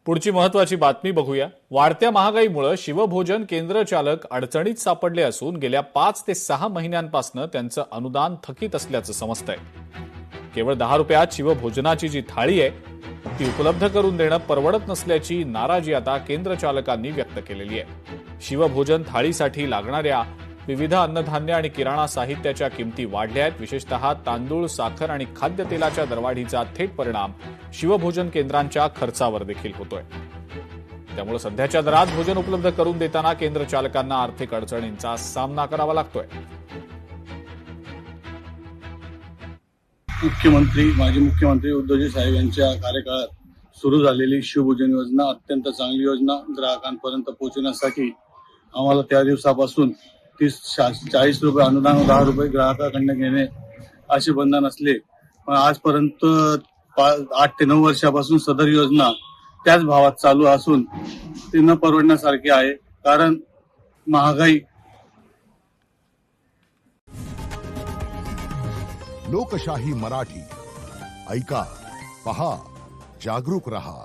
पुढची महत्त्वाची बातमी बघूया। वाढत्या महागाईमुळे शिवभोजन केंद्र चालक अडचणीत सापडले असून गेल्या 5 ते 6 महिन्यांपासून त्यांचं अनुदान थकीत असल्याचं समजतंय। केवळ 10 रुपयात शिवभोजनाची जी थाळी आहे ती उपलब्ध करून देणं परवडत नसल्याची नाराजी आता केंद्र चालकांनी व्यक्त केलेली आहे। शिवभोजन थाळीसाठी लागणाऱ्या विविध अन्नधान्य आणि किराणा साहित्याच्या किमती वाढल्या आहेत। विशेषतः तांदूळ, साखर आणि खाद्यतेलाच्या दरवाढीचा थेट परिणाम शिवभोजन केंद्रांच्या खर्चावर देखील होतोय। त्यामुळे सध्याच्या दरात भोजन उपलब्ध करून देताना केंद्र चालकांना आर्थिक अडचणींचा सामना करावा लागतोय। माजी मुख्यमंत्री उद्धवजी साहेब यांच्या कार्यकाळात सुरू झालेली शिवभोजन योजना अत्यंत चांगली योजना ग्राहकांपर्यंत पोहोचण्यासाठी आम्हाला त्या दिवसापासून 30-40 रुपये अनुदान व 10 रुपये ग्राहकाकडून घेणे असे बंधन असले, पण आजपर्यंत 8 ते 9 वर्षापासून सदर योजना त्याच भावात चालू असून ती न परवडण्यासारखी आहे। कारण महागाई। लोकशाही मराठी ऐका, पहा, जागरूक रहा।